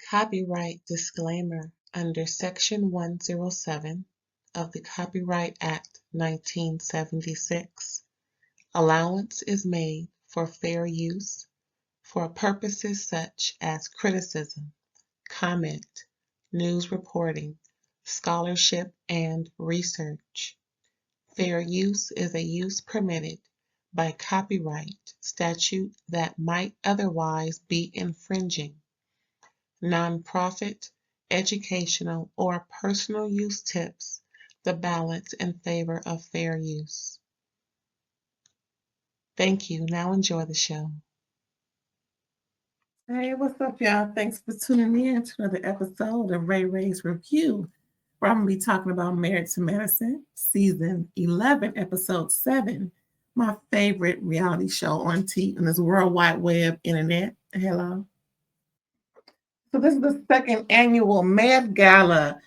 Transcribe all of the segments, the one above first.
Copyright disclaimer under Section 107 of the Copyright Act 1976. Allowance is made for fair use for purposes such as criticism, comment, news reporting, scholarship, and research. Fair use is a use permitted by copyright statute that might otherwise be infringing. Nonprofit, educational, or personal use tips the balance in favor of fair use. Thank you. Now enjoy the show. Hey, what's up, y'all? Thanks for tuning in to another episode of RAERAEs Review, where I'm going to be talking about Married to Medicine, Season 11, Episode 7, my favorite reality show on this World Wide Web internet. Hello. So this is the second annual Met Gala,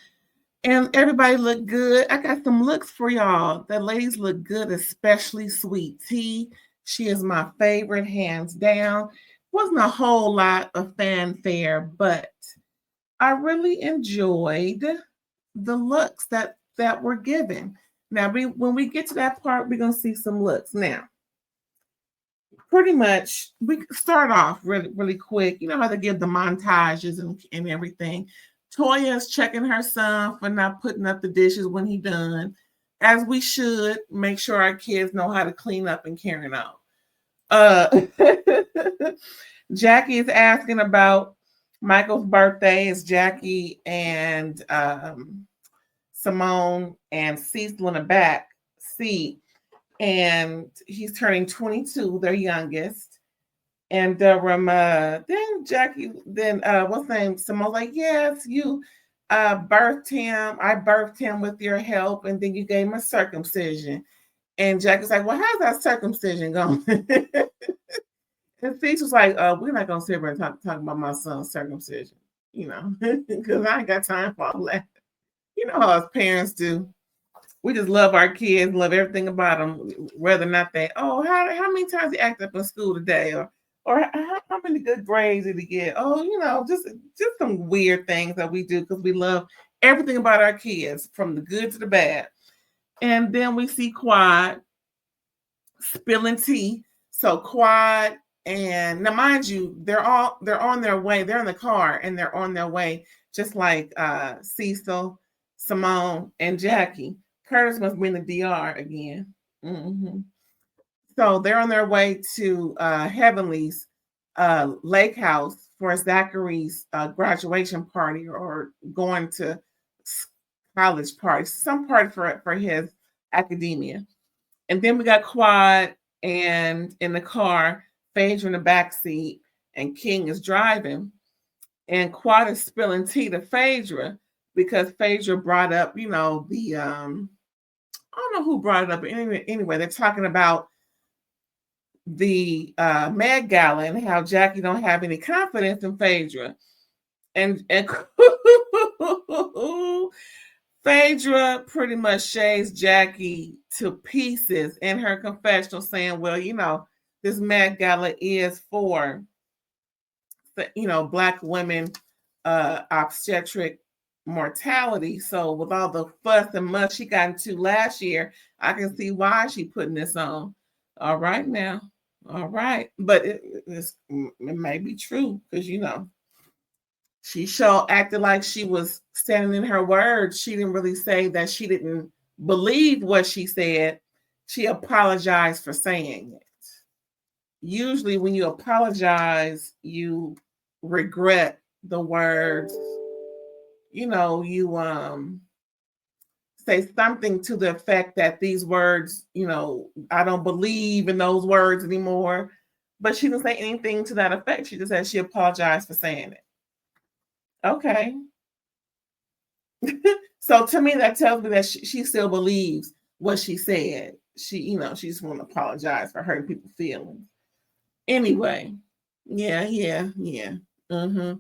and everybody looked good. I got some looks for y'all. The ladies look good, especially Sweet Tea. She is my favorite, hands down. Wasn't a whole lot of fanfare, but I really enjoyed the looks that were given. Now, when we get to that part, we're going to see some looks. Now, pretty much, we start off really, really quick. You know how they give the montages and everything. Toya's checking her son for not putting up the dishes when he done, as we should. Make sure our kids know how to clean up and carry on. Jackie is asking about Michael's birthday. It's Jackie and Simone and Cecil in the back seat, and he's turning 22, their youngest. And then Jackie, what's the name? Simone's like, yes, you birthed him. I birthed him with your help, and then you gave him a circumcision. And Jackie's like, well, how's that circumcision going? And Cease was like, we're not going to sit here and talk about my son's circumcision, because I ain't got time for all that. You know how us parents do. We just love our kids, love everything about them, whether or not how many times he acted up in school today, or how many good grades did he get? Oh, just some weird things that we do because we love everything about our kids, from the good to the bad. And then we see Quad spilling tea. So Quad, and now mind you, they're on their way. They're in the car and they're on their way, just like Cecil, Simone, and Jackie. Curtis must be in the DR again. Mm-hmm. So they're on their way to Heavenly's lake house for Zachary's graduation party, or going to college party, some party for his academia. And then we got Quad and in the car, Phaedra in the back seat, and King is driving. And Quad is spilling tea to Phaedra because Phaedra brought up, the I don't know who brought it up, but anyway, they're talking about the Met Gala and how Jackie don't have any confidence in Phaedra. And Phaedra pretty much shades Jackie to pieces in her confessional, saying, well, this Met Gala is for, Black women obstetric mortality. So with all the fuss and muss she got into last year, I can see why she putting this on. All right now. All right. But it may be true because, she acted like she was standing in her words. She didn't really say that she didn't believe what she said. She apologized for saying it. Usually when you apologize, you regret the words. You say something to the effect that these words, I don't believe in those words anymore. But she didn't say anything to that effect. She just said she apologized for saying it. Okay. So to me, that tells me that she still believes what she said. She just want to apologize for hurting people's feelings. Anyway, yeah. Mm-hmm.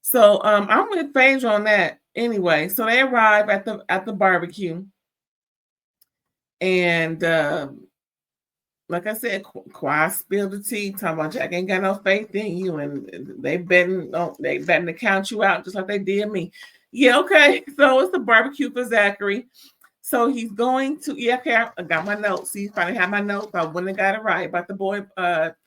So I'm with Phaedra on that. Anyway, so they arrive at the barbecue, and like I said, Quad spilled the tea, talking about Jack ain't got no faith in you, and they betting to count you out just like they did me. Yeah, okay. So it's the barbecue for Zachary. So he's going to, yeah, okay, I got my notes. See, finally have my notes. I wouldn't have got it right about the boy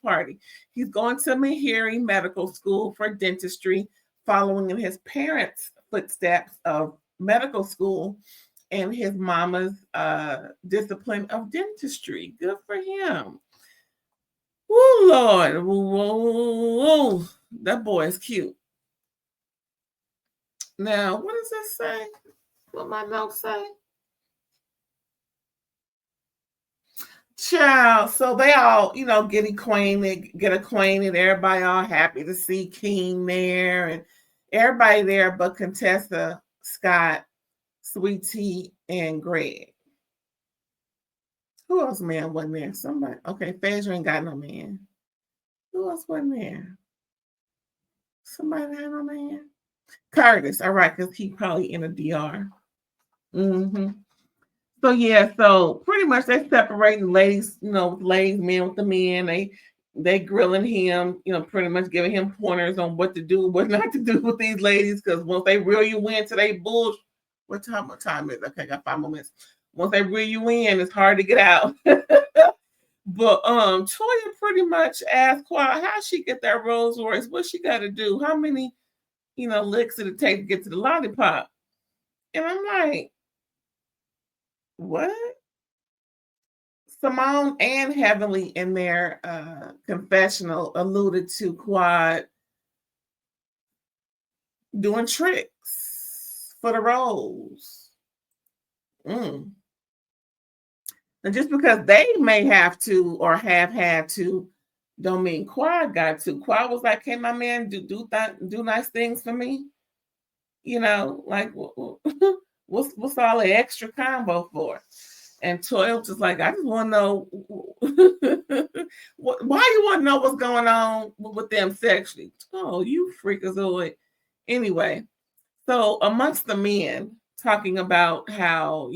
party. He's going to Meharry Medical School for dentistry, following in his parents' footsteps of medical school and his mama's discipline of dentistry. Good for him. Oh Lord. Whoa. That boy is cute. Now, what does this say? What my notes say? Child, so they all, get acquainted. Everybody all happy to see King there, and everybody there but Contessa, Scott, Sweet Tea, and Greg. Who else, man, wasn't there? Somebody. Okay, Phaedra ain't got no man. Who else wasn't there? Somebody had no man. Curtis, all right, because he probably in a DR. Mm-hmm. So yeah, so pretty much they separating the ladies, ladies, men with the men. They grilling him, pretty much giving him pointers on what to do, what not to do with these ladies, because once they reel you in to they bullshit. What time is it? Okay, I got 5 more minutes. Once they reel you in, it's hard to get out. But Toya pretty much asked Quad how she get that Rolls Royce, what she got to do, how many, licks did it take to get to the lollipop? And I'm like, what? Simone and Heavenly in their confessional alluded to Quad doing tricks for the roles. And just because they may have to or have had to, don't mean Quad got to. Quad was like, "Hey, my man, do nice things for me." Like what's all the extra combo for? And Toya was just like, I just want to know why you want to know what's going on with them sexually. Oh, you freakazoid. Anyway, so amongst the men talking about how,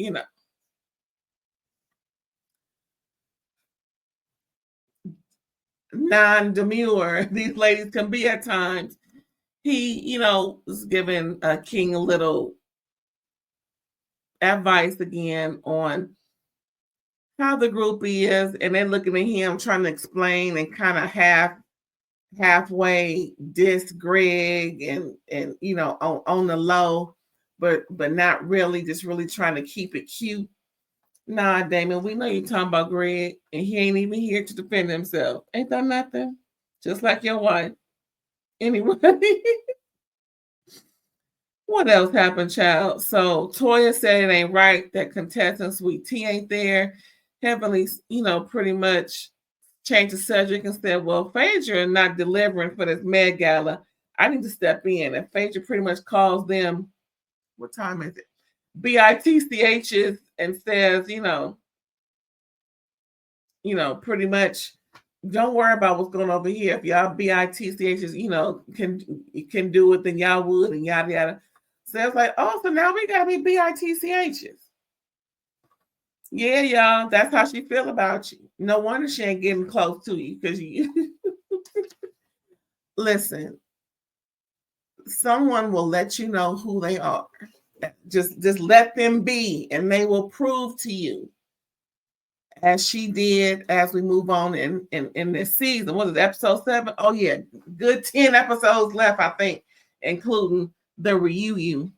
non-demure these ladies can be at times. He, was giving King a little advice again on how the group is, and then looking at him trying to explain and kind of halfway diss Greg and on the low, but not really, just really trying to keep it cute. Nah, Damon, we know you're talking about Greg, and he ain't even here to defend himself. Ain't that nothing? Just like your wife. Anyway, what else happened, child? So Toya said it ain't right that contestant Sweet Tea ain't there. Heavenly, pretty much changed the subject and said, well, Phaedra not delivering for this Met Gala. I need to step in. And Phaedra pretty much calls them, what time is it? BITCHs and says, pretty much don't worry about what's going on over here. If y'all BITCHs, can do it, then y'all would, and yada yada. So it's like, oh, so now we gotta be BITCHs. Yeah, y'all, that's how she feel about you. No wonder she ain't getting close to you, because you listen, someone will let you know who they are. Just let them be, and they will prove to you, as she did as we move on in this season. What is it, episode 7? Oh yeah, good 10 episodes left, I think, including the reunion.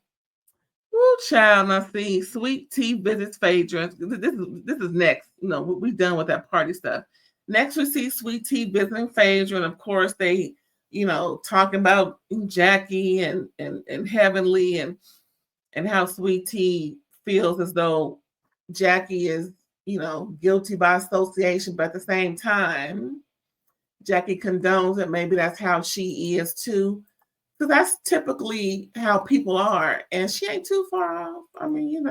Woo, child. Now see, Sweet Tea visits Phaedra. This is next. We're done with that party stuff. Next, we see Sweet Tea visiting Phaedra, and of course they, talking about Jackie and Heavenly and how Sweet Tea feels as though Jackie is, guilty by association, but at the same time, Jackie condones it. Maybe that's how she is too. Because that's typically how people are. And she ain't too far off. I mean,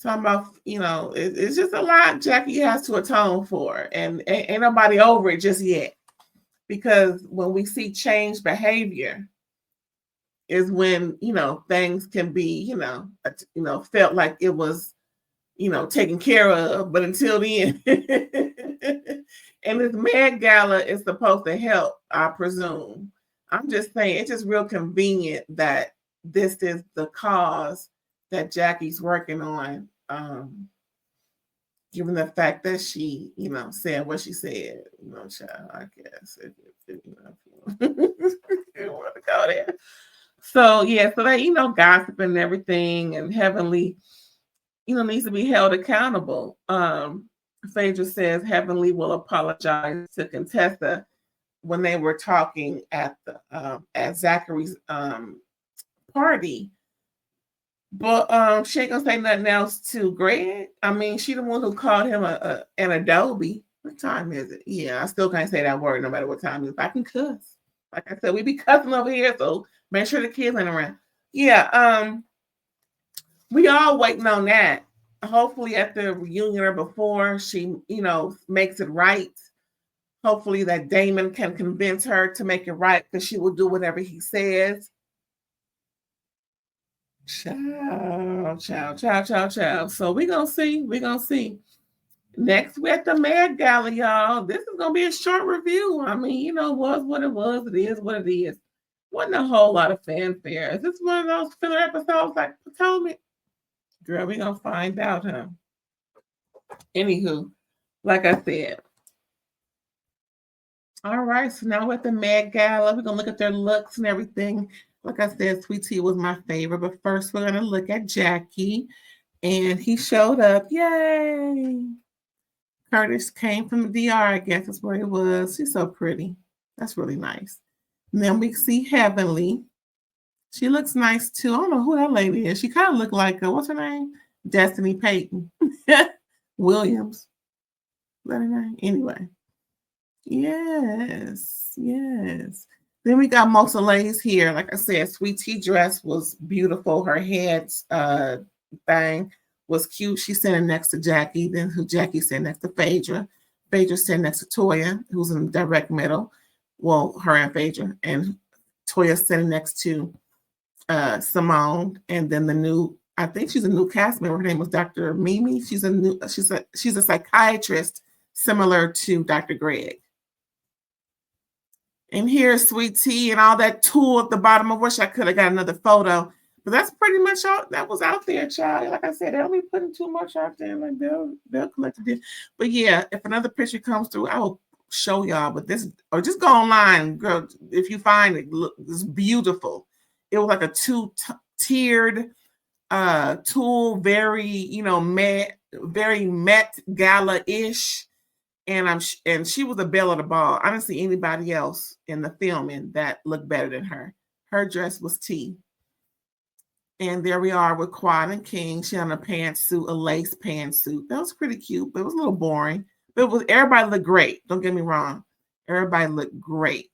talking about, it's just a lot Jackie has to atone for. And ain't nobody over it just yet. Because when we see changed behavior is when, things can be, felt like it was, taken care of. But until then, And this Met Gala is supposed to help, I presume. I'm just saying, it's just real convenient that this is the cause that Jackie's working on. Given the fact that she, said what she said, child, I guess. If you want to go there. So, yeah, so they, gossiping and everything, and Heavenly, needs to be held accountable. Phaedra says Heavenly will apologize to Contessa when they were talking at the at Zachary's party. But she ain't gonna say nothing else to Greg. I mean, she the one who called him an Adobe. What time is it? Yeah, I still can't say that word no matter what time it is. I can cuss. Like I said, we be cussing over here, so make sure the kids ain't around. Yeah, we all waiting on that. Hopefully at the reunion or before she, makes it right. Hopefully that Damon can convince her to make it right because she will do whatever he says. Ciao. So we're gonna see. Next we're at the Met Gala, y'all. This is gonna be a short review. I mean, was what it was, it is what it is. Wasn't a whole lot of fanfare. Is this one of those filler episodes like Potomac? Girl, we're gonna find out, huh? Anywho, like I said. All right, so now we're at the Met Gala. We're gonna look at their looks and everything. Like I said, Sweet Tea was my favorite, but first we're gonna look at Jackie, and he showed up. Yay! Curtis came from the DR, I guess that's where he was. She's so pretty. That's really nice. And then we see Heavenly. She looks nice too. I don't know who that lady is. She kind of looked like what's her name? Destiny Payton Williams. Is that her name? Anyway. Yes. Then we got Mosole's here. Like I said, Sweet Tea dress was beautiful. Her head thing was cute. She's sitting next to Jackie. Then who Jackie sitting next to Phaedra. Phaedra sitting next to Toya, who's in the direct middle. Well, her and Phaedra. And Toya sitting next to Simone. And then I think she's a new cast member. Her name was Dr. Mimi. She's a psychiatrist similar to Dr. Greg. And here's Sweet Tea and all that tulle at the bottom. I wish I could have got another photo. But that's pretty much all that was out there, child. Like I said, they'll be putting too much out there. Like they'll collect it. But yeah, if another picture comes through, I will show y'all. But this, or just go online, girl. If you find it, look, it's beautiful. It was like a two-tiered tulle, very, very Met Gala-ish. And she was a belle of the ball. I didn't see anybody else in the filming that looked better than her. Her dress was tea. And there we are with Quad and King. She had a pantsuit, a lace pantsuit. That was pretty cute, but it was a little boring. But everybody looked great. Don't get me wrong. Everybody looked great.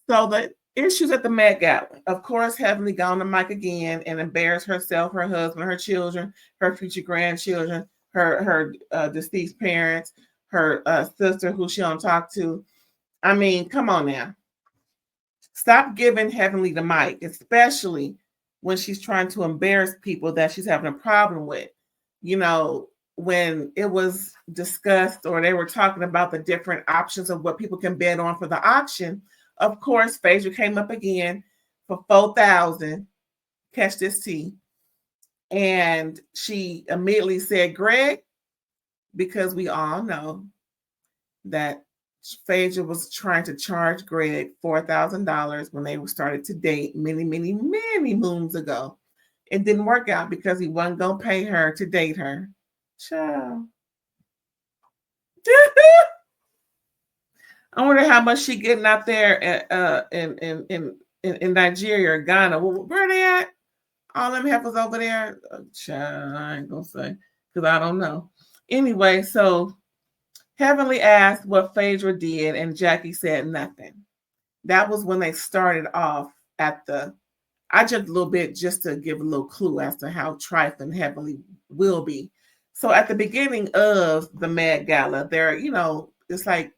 So the issues at the Met Gala. Of course, Heavenly got on the mic again and embarrassed herself, her husband, her children, her future grandchildren, her deceased parents, her sister who she don't talk to. I mean, come on now. Stop giving Heavenly the mic, especially when she's trying to embarrass people that she's having a problem with. When it was discussed or they were talking about the different options of what people can bet on for the auction, of course, Phaedra came up again for $4,000. Catch this tea. And she immediately said, Greg, because we all know that Phaedra was trying to charge Greg $4,000 when they started to date many, many, many moons ago. It didn't work out because he wasn't going to pay her to date her. Child. I wonder how much she getting out there in Nigeria or Ghana. Where are they at? All them heifers over there? Child, I ain't going to say because I don't know. Anyway, so Heavenly asked what Phaedra did, and Jackie said nothing. That was when they started off at I jumped a little bit just to give a little clue as to how trifling Heavenly will be. So at the beginning of the Met Gala, they're, it's like,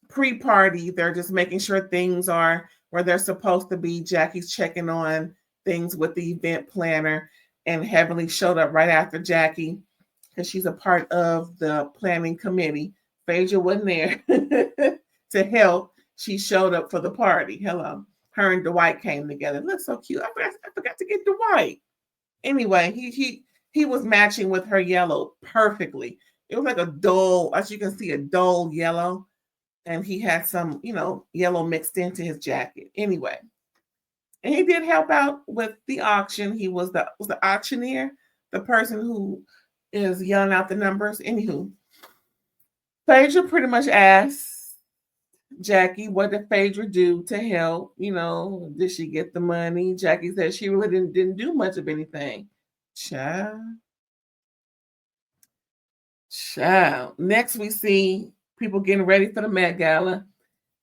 pre-party. They're just making sure things are where they're supposed to be. Jackie's checking on things with the event planner, and Heavenly showed up right after Jackie. because she's a part of the planning committee. Phaedra wasn't there to help. She showed up for the party. Hello. Her and Dwight came together. It looks so cute. I forgot to get Dwight. Anyway, he was matching with her yellow perfectly. It was like a dull, as you can see, a dull yellow. And he had some, yellow mixed into his jacket. Anyway. And he did help out with the auction. He was the auctioneer, the person who is yelling out the numbers. Anywho, Phaedra pretty much asked Jackie, what did Phaedra do to help? Did she get the money? Jackie said she really didn't do much of anything. Child. Next, we see people getting ready for the Met Gala,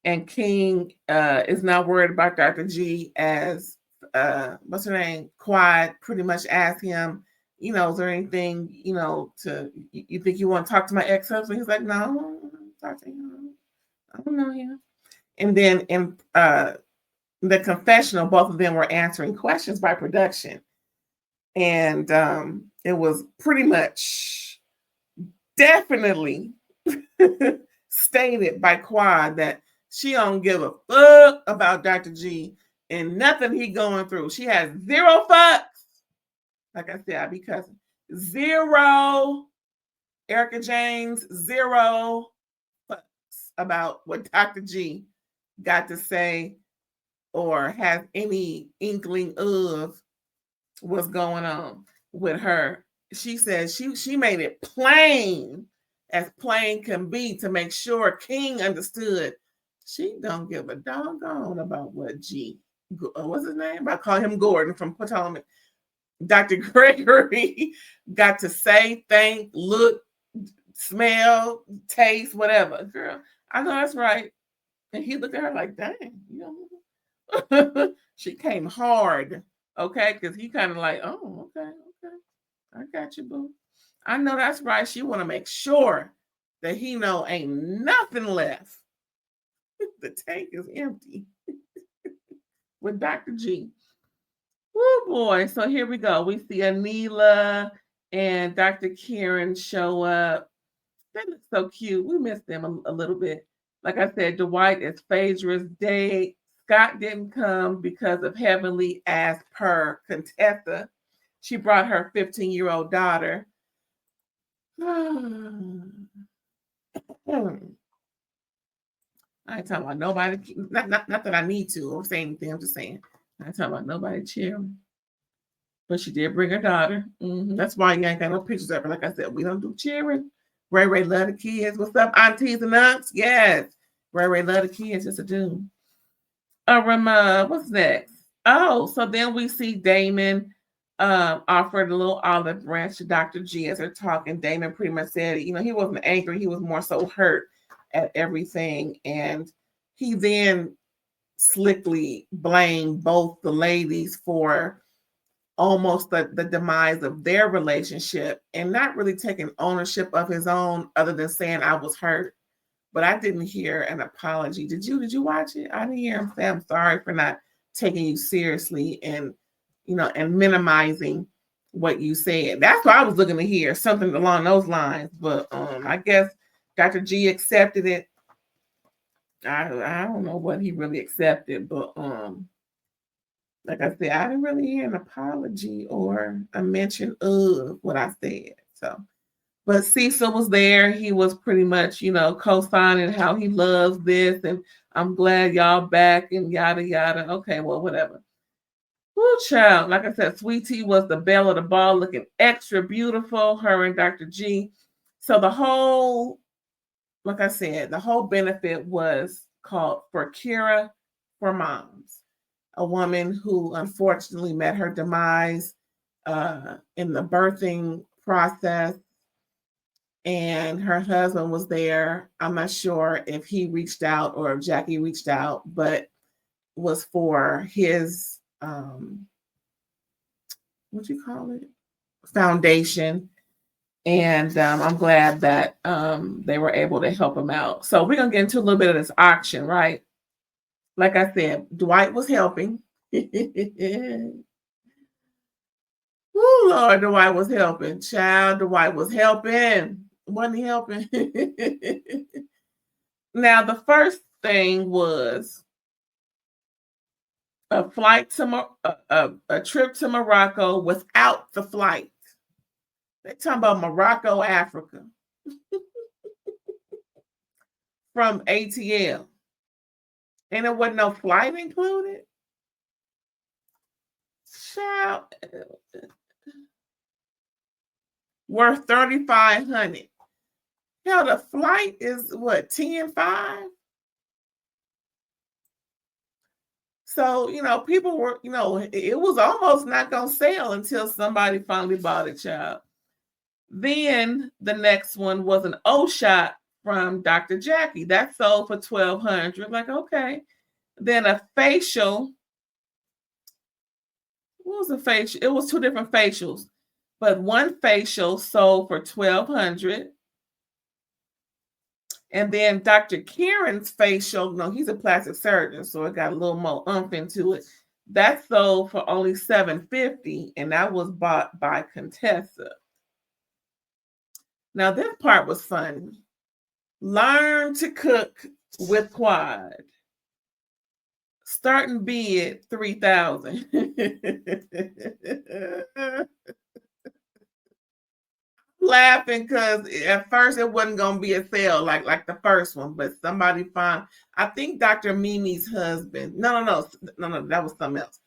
and King is not worried about Dr. G as what's her name? Quad pretty much asked him, is there anything, to you think you want to talk to my ex-husband? He's like, no, talk to him. I don't know him. And then in the confessional, both of them were answering questions by production. And it was pretty much definitely stated by Quad that she don't give a fuck about Dr. G and nothing he going through. She has zero fucks. Like I said, I be cussing. Zero. Erica James, zero fucks about what Dr. G got to say or have any inkling of what's going on with her. She said she made it plain as plain can be to make sure King understood she don't give a doggone about what G, what's his name? I call him Gordon from Potomac. Dr. Gregory got to say, think, look, smell, taste, whatever. Girl, I know that's right. And he looked at her like, dang, she came hard, okay? Because he kind of like, oh, okay, I got you, boo. I know that's right. She want to make sure that he know ain't nothing left. The tank is empty with Dr. G. Oh boy. So here we go. We see Anila and Dr. Karen show up. They look so cute. We missed them a little bit. Like I said, Dwight is Phaedra's date. Scott didn't come because of Heavenly as per Contessa. She brought her 15-year-old daughter. I ain't talking about nobody. Not that I need to or say anything. I'm just saying. I ain't talking about nobody cheering. But she did bring her daughter. That's why you ain't got no pictures of her. Like I said, we don't do cheering. Ray love the kids. What's up, aunties and aunts? Yes. Ray love the kids. It's a dude. What's next? Oh, so then we see Damon offered a little olive branch to Dr. G as they're talking. Damon pretty much said, he wasn't angry. He was more so hurt at everything. And he then slickly blamed both the ladies for almost the demise of their relationship and not really taking ownership of his own other than saying I was hurt. But I didn't hear an apology. Did you watch it? I didn't hear him say I'm sorry for not taking you seriously and and minimizing what you said. That's what I was looking to hear, something along those lines. But I guess Dr. G accepted it. I don't know what he really accepted, but like I said, I didn't really hear an apology or a mention of what I said. So, but Cecil was there. He was pretty much, co-signing how he loves this, and I'm glad y'all back and yada yada. Okay, well, whatever. Woo, child. Like I said, Sweetie was the belle of the ball, looking extra beautiful. Her and Dr. G. So the whole, like I said, the whole benefit was called For Kira for Moms, a woman who unfortunately met her demise in the birthing process. And her husband was there. I'm not sure if he reached out or if Jackie reached out, but was for his what do you call it? Foundation. And I'm glad that they were able to help him out. So we're gonna get into a little bit of this auction, right? Like I said, Dwight was helping. Woo, Oh Lord, Dwight was helping. Child, Dwight was helping. Wasn't he helping? Now, the first thing was a flight to a trip to Morocco without the flight. They're talking about Morocco, Africa, from ATL, and there wasn't no flight included. Child, worth $3,500. Hell, the flight is what, 10.5? So, people were, it was almost not gonna sell until somebody finally bought it, child. Then the next one was an O-Shot from Dr. Jackie. That sold for $1,200. Like, okay. Then a facial. What was a facial? It was two different facials, but one facial sold for $1,200. And then Dr. Kieran's facial, no, he's a plastic surgeon, so it got a little more oomph into it. That sold for only $750, and that was bought by Contessa. Now, this part was fun. Learn to cook with Quad. Starting bid $3,000. Laughing because at first it wasn't gonna be a sale like the first one, but somebody found. I think Dr. Mimi's husband. No, that was something else.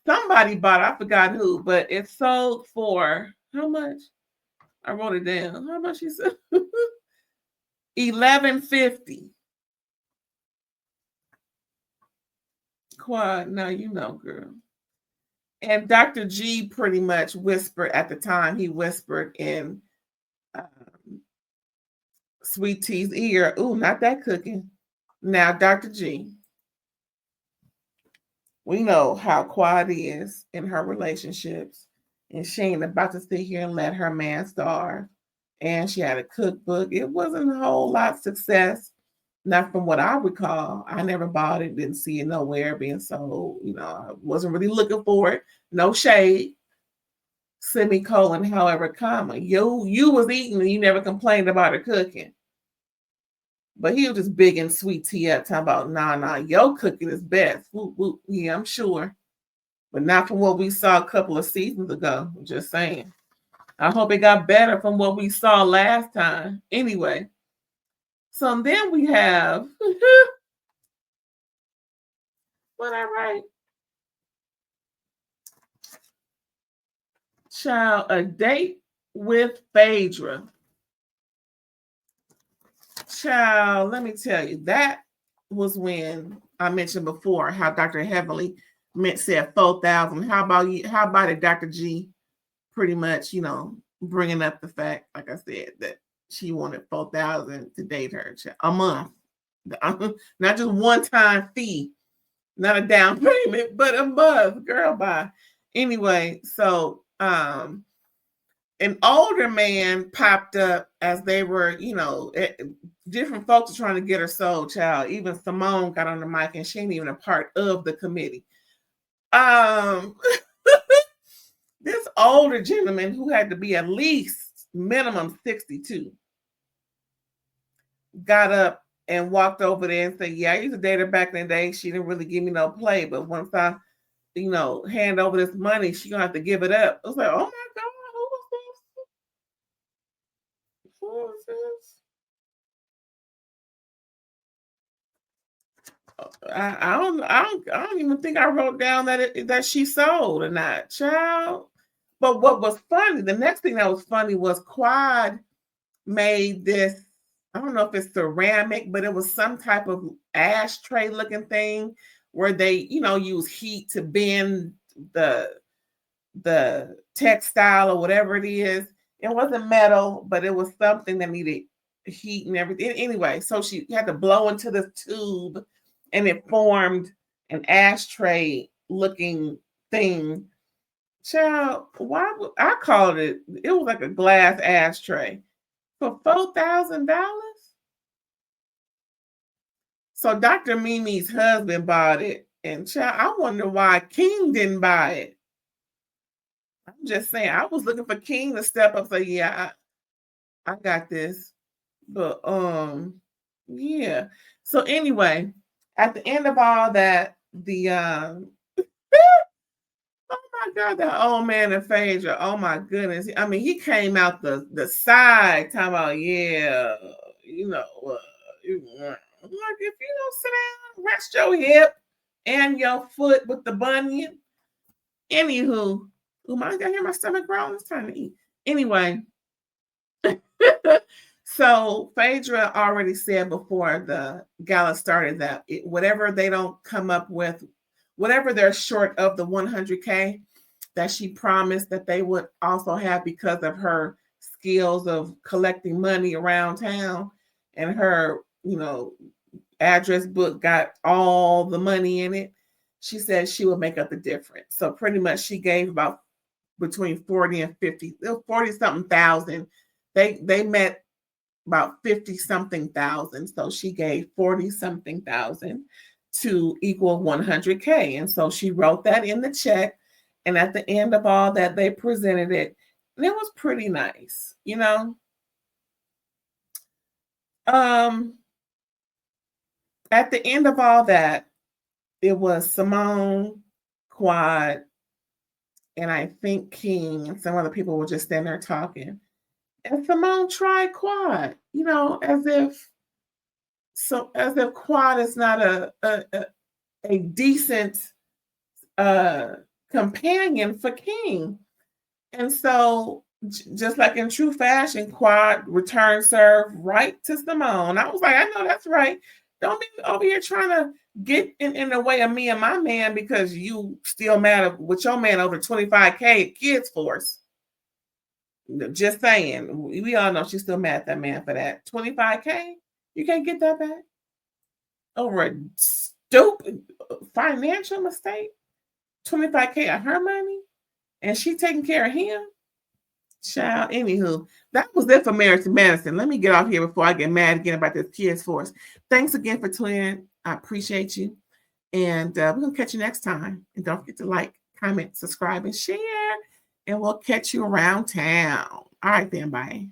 Somebody bought. I forgot who, but it sold for how much? I wrote it down. How much he said? $1,150. Quad. Now you know, girl. And Dr. G pretty much whispered at the time. He whispered in Sweet Tea's ear, "Ooh, not that cooking." Now, Dr. G, we know how Quad is in her relationships, and she ain't about to sit here and let her man starve. And she had a cookbook. It wasn't a whole lot of success. Not from what I recall. I never bought it, didn't see it nowhere being sold. I wasn't really looking for it. No shade. Semicolon, however, comma. You was eating and you never complained about her cooking. But he was just big and Sweet Tea up, talking about, nah, your cooking is best. Whoop, whoop. Yeah, I'm sure. But not from what we saw a couple of seasons ago. I'm just saying. I hope it got better from what we saw last time. Anyway. So then we have what I write? Child, a date with Phaedra. Child, let me tell you, that was when I mentioned before how Dr. Heavenly said 4,000. How about you? How about it, Dr. G? Pretty much, bringing up the fact, like I said, that she wanted 4,000 to date her a month, not just one-time fee, not a down payment, but a month. Girl, bye. Anyway, so an older man popped up as they were, different folks are trying to get her sold, child. Even Simone got on the mic and she ain't even a part of the committee. This older gentleman who had to be at least minimum 62 got up and walked over there and said, "Yeah, I used to date her back in the day. She didn't really give me no play, but once I, hand over this money, she gonna have to give it up." I was like, "Oh my God, who was this? I don't even think I wrote down that she sold or not, child." But what was funny, the next thing that was funny was Quad made this. I don't know if it's ceramic, but it was some type of ashtray looking thing where they, use heat to bend the textile or whatever it is. It wasn't metal, but it was something that needed heat and everything. Anyway, so she had to blow into this tube and it formed an ashtray looking thing. Child, why would I called it? It was like a glass ashtray for $4,000. So Dr. Mimi's husband bought it, and child, I wonder why King didn't buy it. I'm just saying, I was looking for King to step up. Say, yeah, I got this. But yeah. So anyway, at the end of all that, the oh my God, that old man in Phaedra. Oh my goodness. I mean, he came out the side talking about, yeah, you know, I'm like, if you don't sit down, rest your hip and your foot with the bunion. Anywho, oh my God, I hear my stomach growling. It's time to eat. Anyway, so Phaedra already said before the gala started that whatever they don't come up with, whatever they're short of the 100K that she promised that they would also have because of her skills of collecting money around town, and her, address book got all the money in it. She said she would make up the difference. So pretty much she gave about between 40 and 50, 40 something thousand. They met about 50 something thousand. So she gave 40 something thousand to equal 100K. And so she wrote that in the check. And at the end of all that, they presented it. And it was pretty nice, At the end of all that, it was Simone, Quad, and I think King and some other people were just standing there talking. And Simone tried Quad, as if Quad is not a decent companion for King. And so, just like in true fashion, Quad returned serve right to Simone. I was like, I know that's right. Don't be over here trying to get in the way of me and my man because you still mad with your man over 25K kids force. Just saying. We all know she's still mad at that man for that. 25K? You can't get that back? Over a stupid financial mistake? 25K of her money? And she taking care of him? Child, anywho, that was it for Marriage to Madison. Let me get off here before I get mad again about this kids force. Thanks again for tuning in. I appreciate you. And we're going to catch you next time. And don't forget to like, comment, subscribe, and share. And we'll catch you around town. All right, then. Bye.